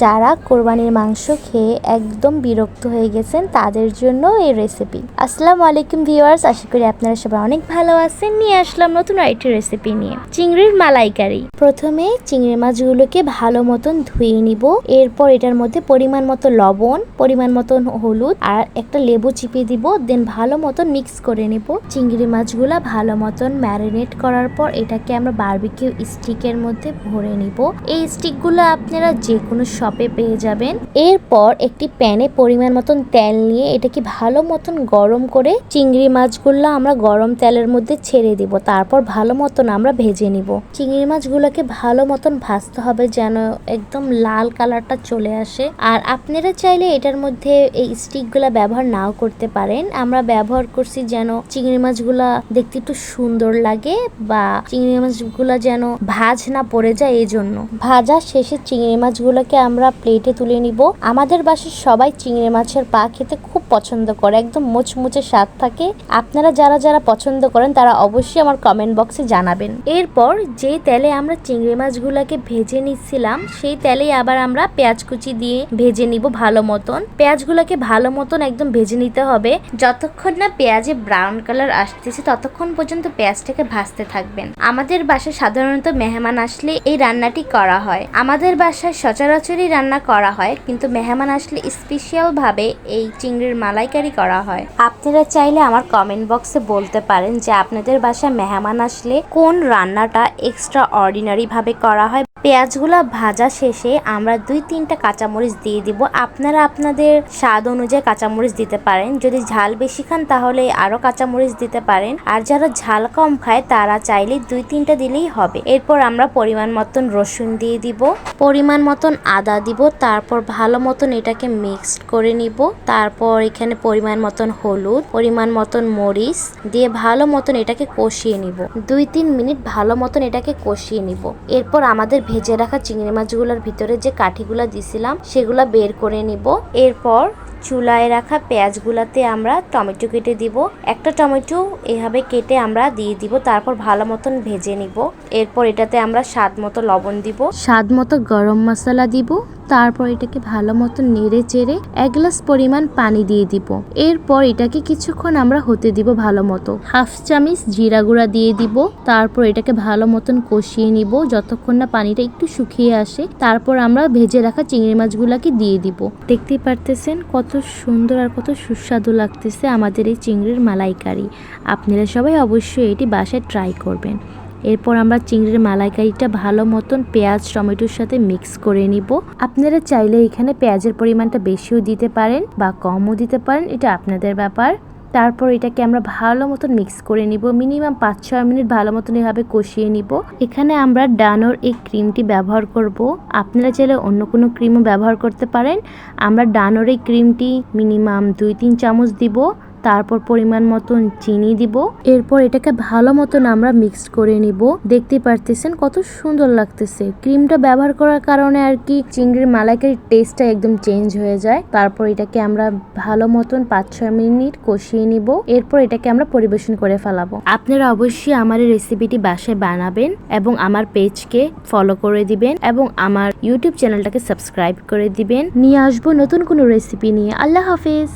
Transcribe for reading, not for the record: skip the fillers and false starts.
যারা কোরবানির মাংস খেয়ে একদম বিরক্ত হয়ে গেছেন তাদের জন্য এই রেসিপি। আসসালামু আলাইকুম ভিউয়ার্স, আশা করি আপনারা সবাই অনেক ভালো আছেন। নিয়ে আসলাম নতুন আরেকটি রেসিপি নিয়ে, চিংড়ির মালাইকারি। প্রথমে চিংড়ি মাছগুলোকে ভালো মতন ধুয়ে নিব। এরপর এটার মধ্যে পরিমাণ মতো লবণ, পরিমাণ মতন হলুদ আর একটা লেবু চিপে দিব। দেন ভালো মতন মিক্স করে নিব। চিংড়ি মাছগুলা ভালো মতন ম্যারিনেট করার পর এটাকে আমরা বারবিকিউ স্টিকের মধ্যে ভরে নিব। এই স্টিকগুলো আপনারা যে কোনো শপে পেয়ে যাবেন। এরপর একটি প্যানে পরিমাণ মতন তেল নিয়ে এটাকে ভালো মতন গরম করে চিংড়ি মাছগুলো আমরা গরম তেলের মধ্যে ছেড়ে দিব। তারপর ভালো মতন আমরা ভেজে নিব। চিংড়ি মাছগুলোকে ভালো মতন ভাজতে হবে যেন একদম লাল কালারটা চলে আসে। আর আপনারা চাইলে এটার মধ্যে এই স্টিকগুলা ব্যবহার নাও করতে পারেন। আমরা ব্যবহার করছি যেন চিংড়ি মাছগুলা দেখতে একটু সুন্দর লাগে বা চিংড়ি মাছগুলা যেন ভাজ না পড়ে যায়, এই জন্য। ভাজা শেষে চিংড়ি মাছগুলোকে আমরা প্লেটে তুলে নিব। আমাদের বাসায় সবাই চিংড়ি মাছের পা খেতে খুব পছন্দ করে, একদম মুচমুচে স্বাদ থাকে। আপনারা যারা যারা পছন্দ করেন তারা অবশ্যই আমার কমেন্ট বক্সে জানাবেন। এরপর যে তেলে আমরা চিংড়ি মাছগুলোকে ভেজে নিচ্ছিলাম সেই তেলেই আবার আমরা পেঁয়াজ কুচি দিয়ে ভেজে নিব ভালো মতন। পেঁয়াজগুলোকে ভালো মতন একদম ভেজে নিতে হবে। যতক্ষণ না পেঁয়াজে ব্রাউন কালার আসতেছে ততক্ষণ পর্যন্ত পেঁয়াজটাকে ভাজতে থাকবেন। আমাদের বাসায় সাধারণত মেহমান আসলে এই রান্নাটি করা হয়। আমাদের বাসায় সচরাচরই রান্না করা হয়, কিন্তু মেহমান আসলে স্পেশাল ভাবে এই চিংড়ির মালাইকারি করা হয়। আপনারা চাইলে আমার কমেন্ট বক্সে বলতে পারেন যে আপনাদের বাসায় মেহমান আসলে কোন রান্নাটা এক্সট্রা অর্ডিনারি ভাবে করা হয়। পেঁয়াজগুলা ভাজা শেষে আমরা 2-3টা কাঁচামরিচ দিয়ে দিব। আপনারা আপনাদের স্বাদ অনুযায়ী কাঁচামরিচ দিতে পারেন। যদি ঝাল বেশি খান তাহলে আরো কাঁচামরিচ দিতে পারেন, আর যারা ঝাল কম খায় তারা চাইলে 2-3টা দিলেই হবে। এরপর আমরা পরিমাণ মতন রসুন দিয়ে দিব, পরিমাণ মতন আদা দিব। তারপর ভালো মতন এটাকে মিক্সড করে নিব। তারপর এখানে পরিমাণ মতন হলুদ, পরিমাণ মতন মরিচ দিয়ে ভালো মতন এটাকে কষিয়ে নিব। 2-3 মিনিট ভালো মতন এটাকে কষিয়ে নিব। এরপর আমাদের ভেজে রাখা চিংড়ি মাছগুলোর ভিতরে যে কাঠিগুলা দিছিলাম সেগুলা বের করে নিব। এরপর চুলায় রাখা পেঁয়াজগুলাতে আমরা টমেটো কেটে দিব। একটা টমেটো এভাবে কেটে আমরা দিয়ে দিব। তারপর ভালো মতন ভেজে নিব। এরপর এটাতে আমরা স্বাদ মতো লবণ দিব, স্বাদ মতো গরম মশলা দিব। তারপর এটাকে ভালো মতো নেড়ে চেড়ে 1 গ্লাস পরিমাণ পানি দিয়ে দিব। এরপর এটাকে কিছুক্ষণ আমরা হতে দিব ভালো মতো। 1/2 চামচ জিরা গুঁড়া দিয়ে দিব। তারপর এটাকে ভালো মতন কষিয়ে নিব যতক্ষণ না পানিটা একটু শুকিয়ে আসে। তারপর আমরা ভেজে রাখা চিংড়ি মাছগুলাকে দিয়ে দিব। দেখতেই পারতেছেন কত সুন্দর আর কত সুস্বাদু লাগতেছে আমাদের এই চিংড়ির মালাইকারি। আপনারা সবাই অবশ্যই এটি বাসায় ট্রাই করবেন। এরপর আমরা চিংড়ির মালাইকারিটা ভালো মতন পেঁয়াজ টমেটোর সাথে মিক্স করে নিব। আপনারা চাইলে এখানে পেঁয়াজের পরিমাণটা বেশিও দিতে পারেন বা কমও দিতে পারেন, এটা আপনাদের ব্যাপার। তারপর এটাকে আমরা ভালো মতন মিক্স করে নিব। মিনিমাম 5-6 মিনিট ভালো মতন এভাবে কষিয়ে নিব। এখানে আমরা ডানোর এই ক্রিমটি ব্যবহার করব। আপনারা চাইলে অন্য কোনো ক্রিমও ব্যবহার করতে পারেন। আমরা ডানোর এই ক্রিমটি মিনিমাম 2-3 চামচ দিব। তারপর পরিমাণ মতন চিনি দিব। এরপর এটাকে ভালো মতন আমরা মিক্স করে নিব। দেখতে পারতেছেন কত সুন্দর লাগতেছে। ক্রিমটা ব্যবহার করার কারণে আর কি চিংড়ির মালাইকারির টেস্টটা একদম চেঞ্জ হয়ে যায়। তারপর এটাকে আমরা ভালো মতন 5-6 মিনিট কষিয়ে নিব। এরপর এটাকে আমরা পরিবেশন করে ফেলাবো। আপনারা অবশ্যই আমার এই রেসিপিটি বাসায় বানাবেন এবং আমার পেজকে ফলো করে দিবেন এবং আমার ইউটিউব চ্যানেলটাকে সাবস্ক্রাইব করে দিবেন। নিয়ে আসবো নতুন কোনো রেসিপি নিয়ে। আল্লাহ হাফেজ।